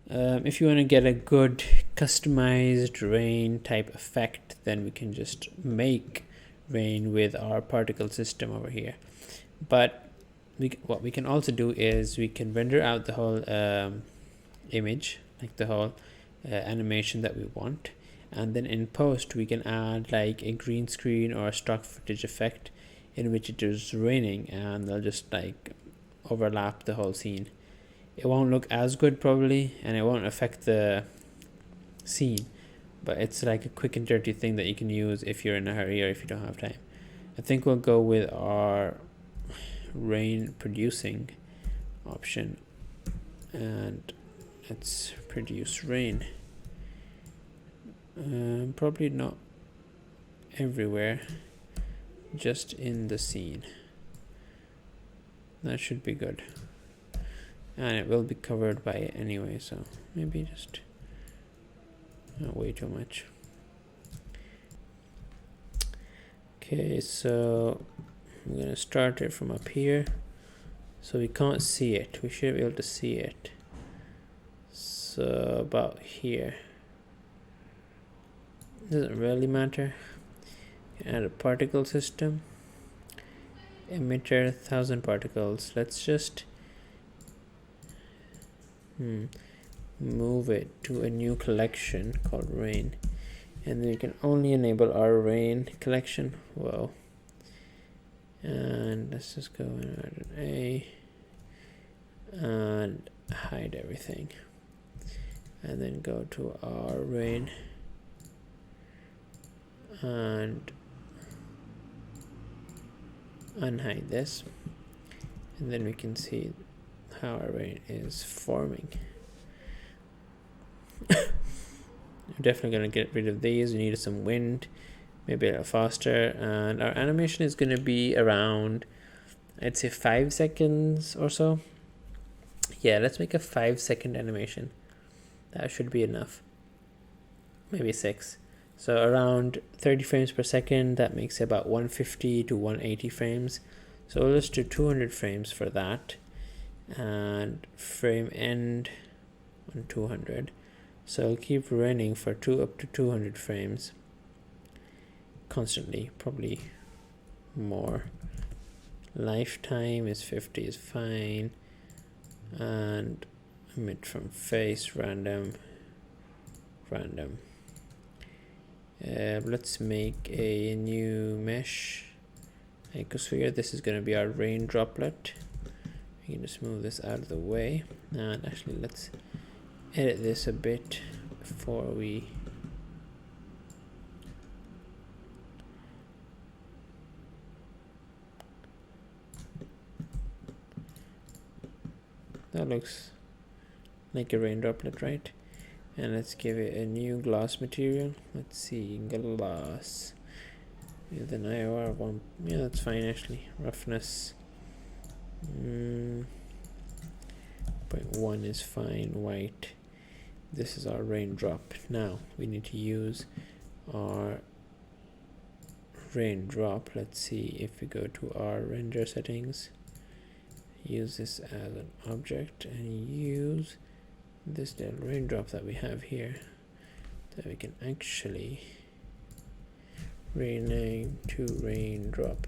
If you want to get a good customized rain type effect, then we can just make rain with our particle system over here. But what we can also do is we can render out the whole image, like the whole animation that we want, and then in post we can add like a green screen or a stock footage effect in which it is raining, and they'll just like overlap the whole scene. It won't look as good probably, and it won't affect the scene, but it's like a quick and dirty thing that you can use if you're in a hurry or if you don't have time. I think we'll go with our rain producing option, and let's produce rain. Probably not everywhere, just in the scene. That should be good, and it will be covered by it anyway, so maybe just not way too much. Okay, so I'm gonna start it from up here, so we can't see it. We should be able to see it. So about here. Doesn't really matter. Add a particle system. Emitter 1000 particles. Let's just move it to a new collection called rain, and then you can only enable our rain collection. Whoa. And let's just go and add an A and hide everything, and then go to our rain and unhide this, and then we can see how our rain is forming. We're definitely going to get rid of these. We need some wind, maybe a little faster, and our animation is going to be around, I'd say 5 seconds or so. Yeah, let's make a 5-second animation. That should be enough. Maybe 6. So around 30 frames per second, that makes it about 150 to 180 frames. So let's do 200 frames for that, and frame end on 200. So I'll keep running for up to 200 frames constantly, probably more. Lifetime is 50 is fine, and emit from face random. Let's make a new mesh icosphere. This is going to be our rain droplet. We can just move this out of the way, and actually let's edit this a bit before we that looks like a rain droplet, right? And let's give it a new gloss material. Let's see, gloss with an IOR 1. Yeah, that's fine actually. Roughness 0.1 is fine. White. This is our raindrop. Now we need to use our raindrop. Let's see if we go to our render settings, use this as an object, and use this little raindrop that we have here, that we can actually rename to raindrop.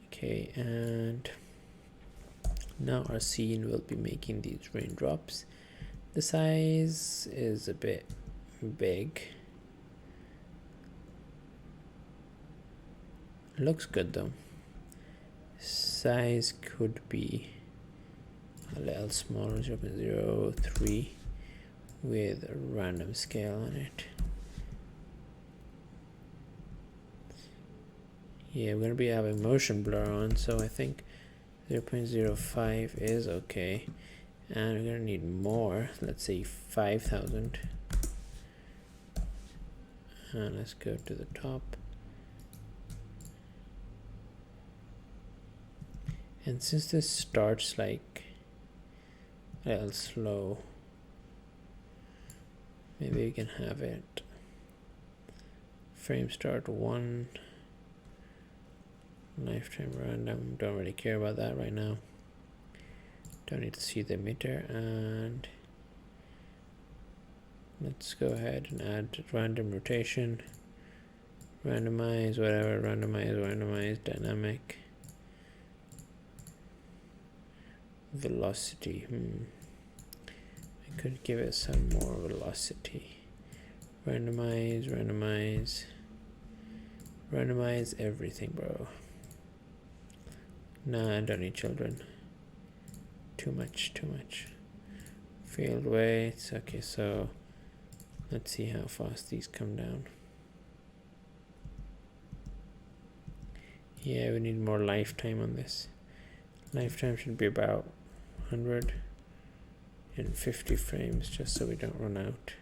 Okay, and now our scene will be making these raindrops. The size is a bit big. Looks good though. Size could be a little smaller, 0.03 with a random scale on it. Yeah, we're going to be having motion blur on, so I think 0.05 is okay. And we're going to need more, let's say 5,000. And let's go to the top. And since this starts like a little slow, maybe we can have it frame start 1, lifetime random. Don't really care about that right now. Don't need to see the emitter, and let's go ahead and add random rotation, randomize, whatever, randomize, dynamic, velocity. I could give it some more velocity. Randomize everything, bro. Nah, I don't need children. Too much. Field weights. Okay, so let's see how fast these come down. Yeah, we need more lifetime on this. Lifetime should be about 150 frames, just so we don't run out.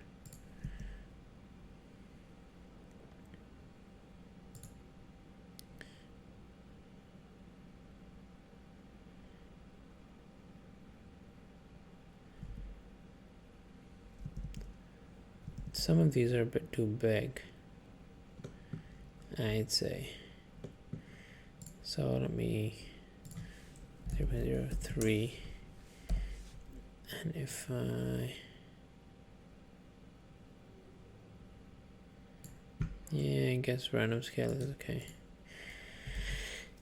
Some of these are a bit too big, I'd say. So let me 0.03, and if I I guess random scale is okay.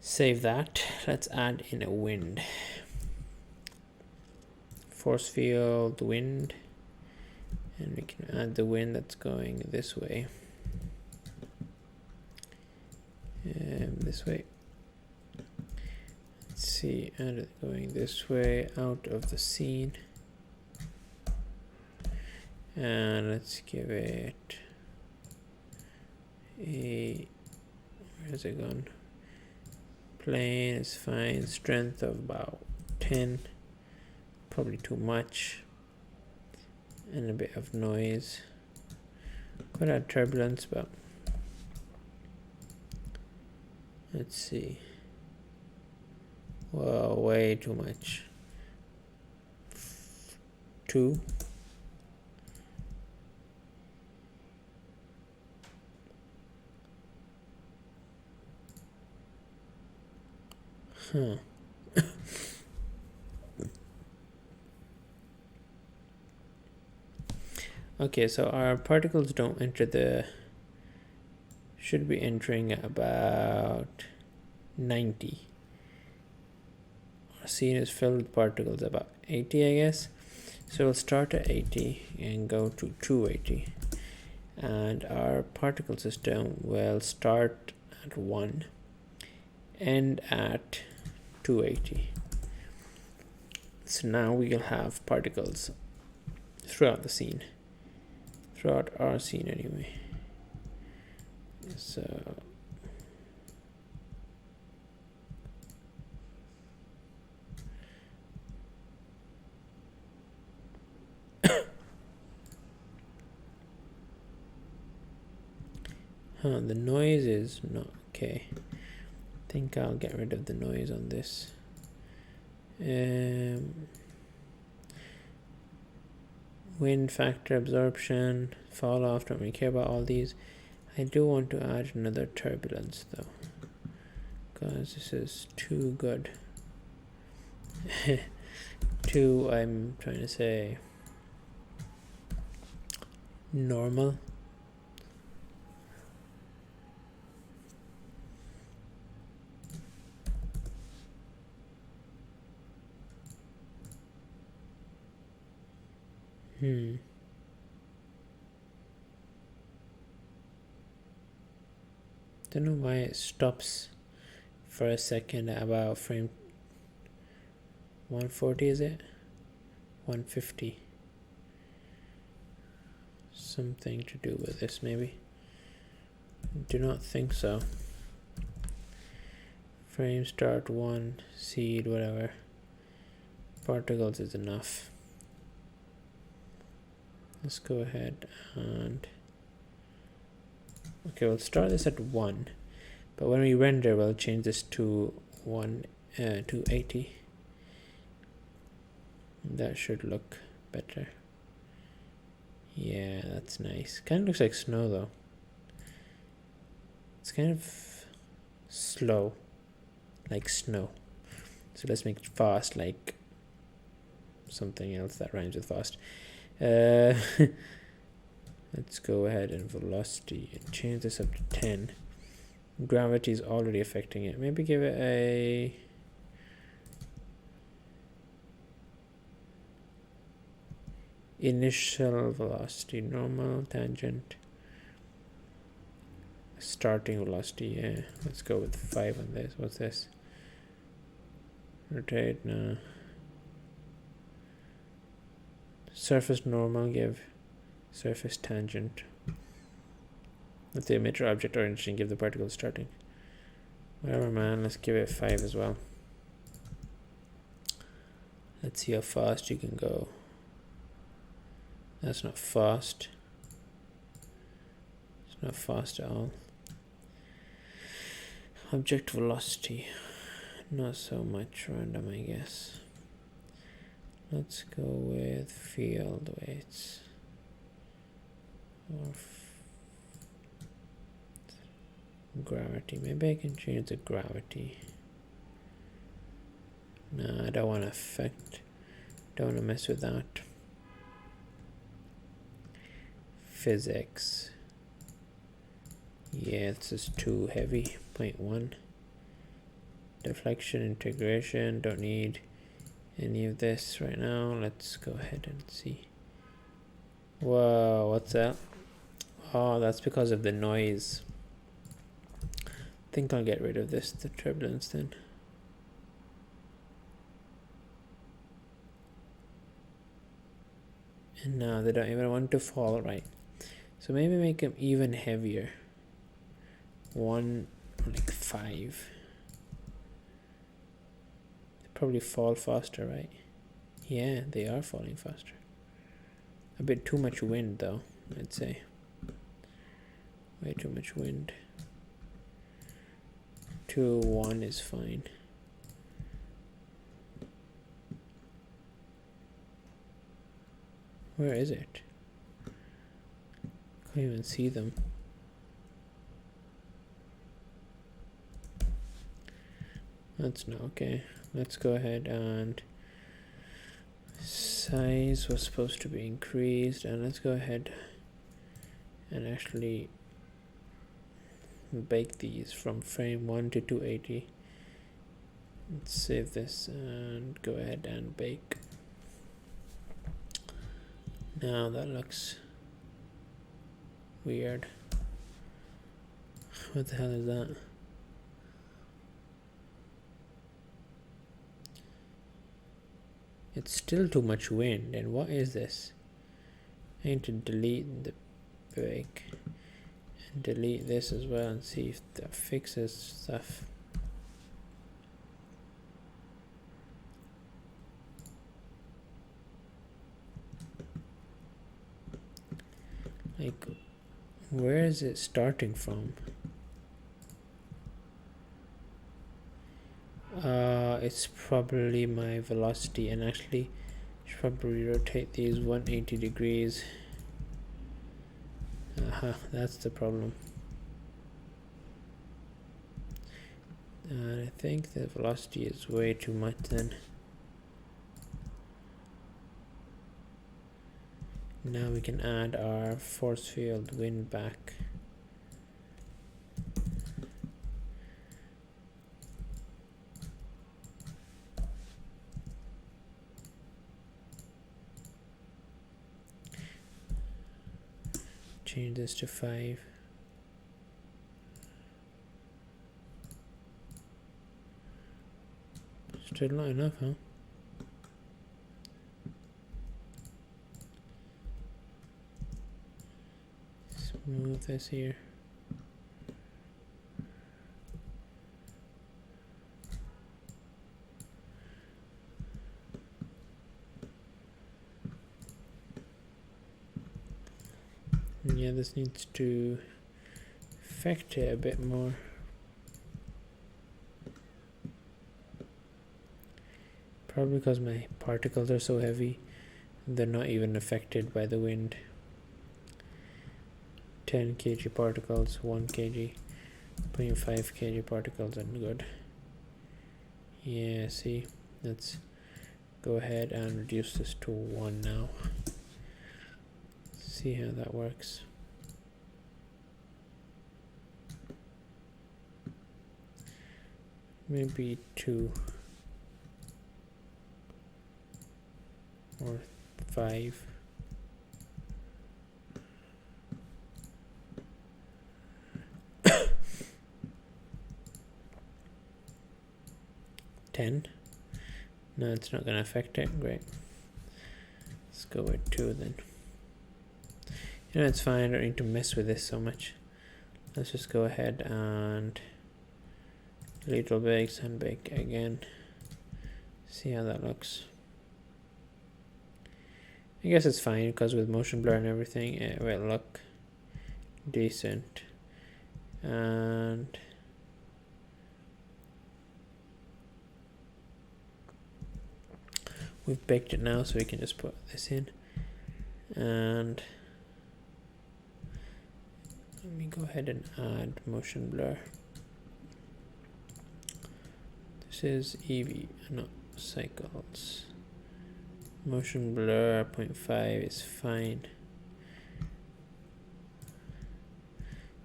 Save that. Let's add in a wind. Force field, wind, and we can add the wind that's going this way. This way. Let's see, add it going this way out of the scene. And let's give it a, where's it gone? Plane is fine. Strength of about 10. Probably too much. And a bit of noise. Could add turbulence, but let's see. Well, way too much. 2. Huh. Okay, so our particles don't enter the, should be entering at about 90. Our scene is filled with particles about 80, I guess. So we'll start at 80 and go to 280. And our particle system will start at 1, end at 280. So now we'll have particles throughout the scene. Throughout our scene anyway. So the noise is not okay. I think I'll get rid of the noise on this. Wind factor, absorption, fall off, don't really care about all these. I do want to add another turbulence though, because this is too good. Too, I'm trying to say, normal. Don't know why it stops for a second at about frame 140, is it? 150. Something to do with this maybe. Do not think so. Frame start 1, seed, whatever. Particles is enough. Let's go ahead and okay, we'll start this at 1, but when we render we'll change this to 280. That should look better. Yeah, that's nice. Kind of looks like snow though. It's kind of slow like snow, so let's make it fast like something else that rhymes with fast. Let's go ahead and velocity and change this up to 10. Gravity is already affecting it. Maybe give it a initial velocity, normal, tangent, starting velocity. Yeah, let's go with 5 on this. What's this? Rotate. No. Surface normal, give surface tangent. Let the emitter object origin give the particle starting. Whatever, man. Let's give it 5 as well. Let's see how fast you can go. That's not fast. It's not fast at all. Object velocity. Not so much random, I guess. Let's go with field weights. Or gravity. Maybe I can change the gravity. No, I don't want to affect. Don't want to mess with that. Physics. Yeah, this is too heavy. 0.1. Deflection, integration. Don't need any of this right now. Let's go ahead and see. Whoa, what's that? Oh, that's because of the noise. I think I'll get rid of this, the turbulence then. And now they don't even want to fall right. So maybe make them even heavier. 1, like 5. They probably fall faster, right? Yeah, they are falling faster. A bit too much wind though, I'd say. Way too much wind. 2, 1 is fine. Where is it? Can't even see them. That's not okay. Let's go ahead and size was supposed to be increased, and let's go ahead and actually bake these from frame 1 to 280. Let's save this and go ahead and bake. Now that looks weird. What the hell is that? It's still too much wind. And what is this? I need to delete the bake and delete this as well and see if that fixes stuff. Like, where is it starting from? It's probably my velocity, and actually should probably rotate these 180 degrees. That's the problem. I think the velocity is way too much then. Now we can add our force field wind back. Change this to 5. Still not enough, huh? Move this here. Yeah, this needs to affect it a bit more. Probably because my particles are so heavy, they're not even affected by the wind. 10 kg particles, 1 kg, 0.5 kg particles, and good. Yeah, see, that's go ahead and reduce this to 1 now. See how that works. Maybe 2 or 5. No, it's not going to affect it. Great. Let's go with 2 then. You know, it's fine. I don't need to mess with this so much. Let's just go ahead and little bakes and bake again. See how that looks. I guess it's fine because with motion blur and everything, it will look decent. And we've baked it now, so we can just put this in. And let me go ahead and add motion blur. This is Eevee, not cycles. Motion blur 0.5 is fine.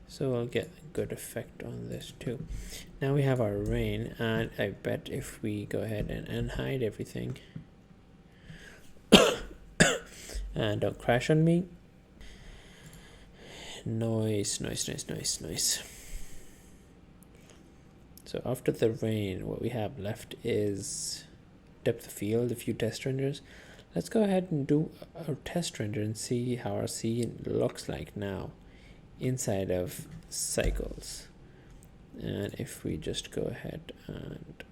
So we'll get a good effect on this too. Now we have our rain, and I bet if we go ahead and unhide everything and don't crash on me. Noise. So after the rain, what we have left is depth of field, a few test renders. Let's go ahead and do a test render and see how our scene looks like now inside of cycles. And if we just go ahead and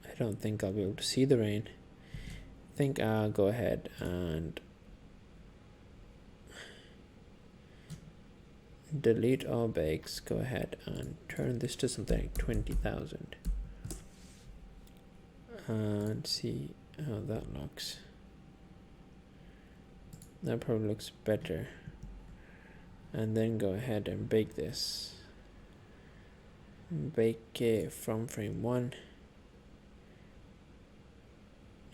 I don't think I'll be able to see the rain. I think I'll go ahead and delete all bakes. Go ahead and turn this to something like 20,000 and see how that looks. That probably looks better. And then go ahead and bake this. Bake it from frame 1.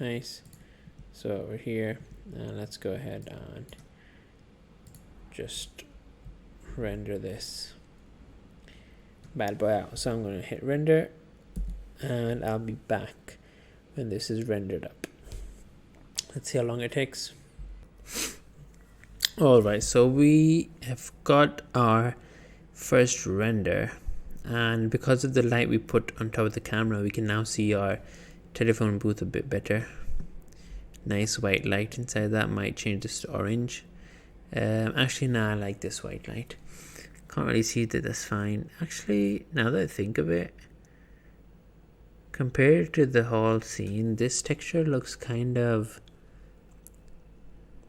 Nice. So over here, let's go ahead and just render this bad boy out. So I'm going to hit render, and I'll be back when this is rendered up. Let's see how long it takes. Alright, so we have got our first render, and because of the light we put on top of the camera, we can now see our telephone booth a bit better. Nice white light inside that. Might change this to orange. Actually, now I like this white light. Can't really see that. That's fine. Actually, now that I think of it, compared to the whole scene, this texture looks kind of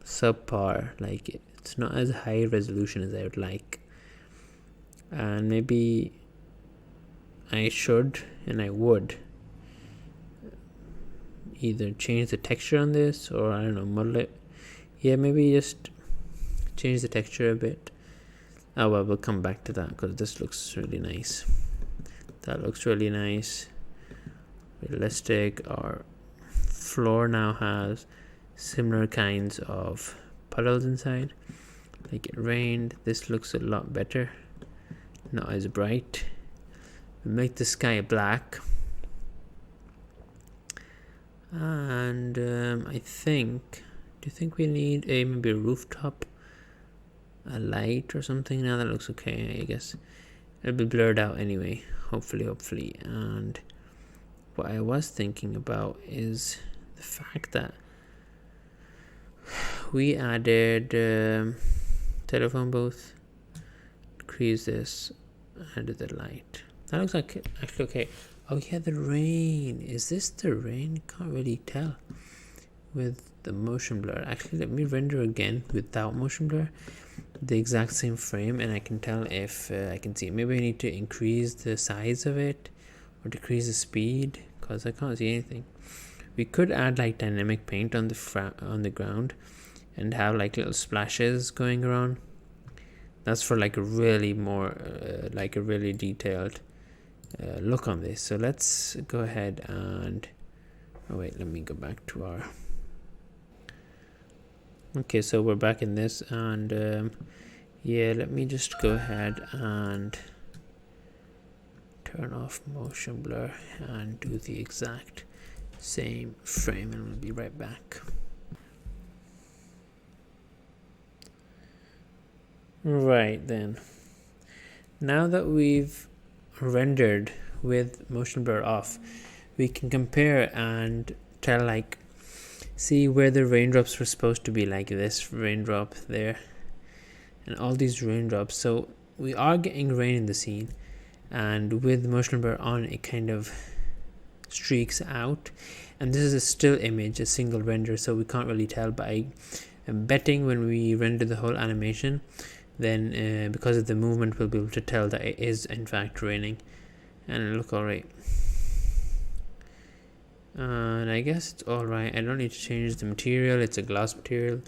subpar. Like, it's not as high resolution as I would like, and maybe I should and I would either change the texture on this, or I don't know, model it. Yeah, maybe just change the texture a bit. Oh well, we'll come back to that because this looks really nice. That looks really nice. Realistic. Our floor now has similar kinds of puddles inside. Like it rained. This looks a lot better. Not as bright. We make the sky black. And I think, do you think we need maybe a rooftop, a light or something? Now that looks okay. I guess it'll be blurred out anyway, hopefully. And what I was thinking about is the fact that we added telephone booth, increase this, added the light. That looks like actually okay. Oh yeah, the rain. Is this the rain? Can't really tell with the motion blur. Actually, let me render again without motion blur, the exact same frame, and I can tell if I can see it. Maybe I need to increase the size of it or decrease the speed because I can't see anything. We could add like dynamic paint on the ground and have like little splashes going around. That's for like a really more like a really detailed look on this. So let's go ahead and Oh wait, let me go back to our. Okay, so we're back in this, and yeah, let me just go ahead and turn off motion blur and do the exact same frame, and we'll be right back. Right then, now that we've rendered with motion blur off, we can compare and tell, like, see where the raindrops were supposed to be, like this raindrop there and all these raindrops. So we are getting rain in the scene, and with motion blur on, it kind of streaks out, and this is a still image, a single render, so we can't really tell. But I'm betting when we render the whole animation, then because of the movement, we'll be able to tell that it is in fact raining, and it'll look alright. And I guess it's alright. I don't need to change the material. It's a glass material,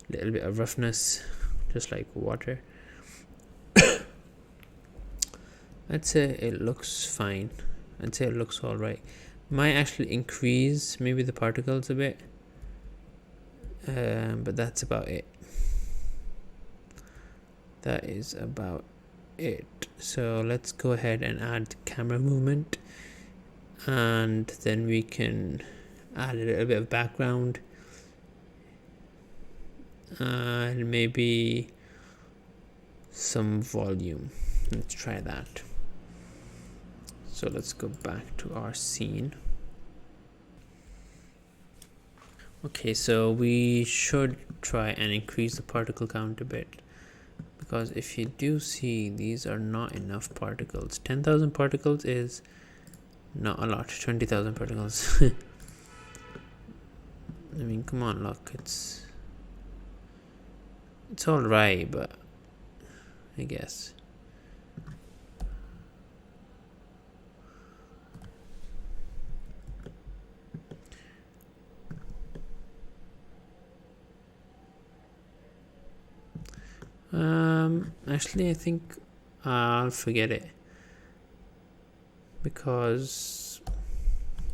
a little bit of roughness, just like water. I'd say it looks fine. I'd say it looks alright. Might actually increase maybe the particles a bit, but that's about it. That is about it. So let's go ahead and add camera movement, and then we can add a little bit of background and maybe some volume. Let's try that. So let's go back to our scene. Okay, so we should try and increase the particle count a bit, because if you do see, these are not enough particles. 10,000 particles is not a lot. 20,000 particles. I mean, come on, look, it's all right, but I guess. Actually, I think I'll forget it, because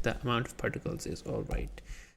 that amount of particles is all right.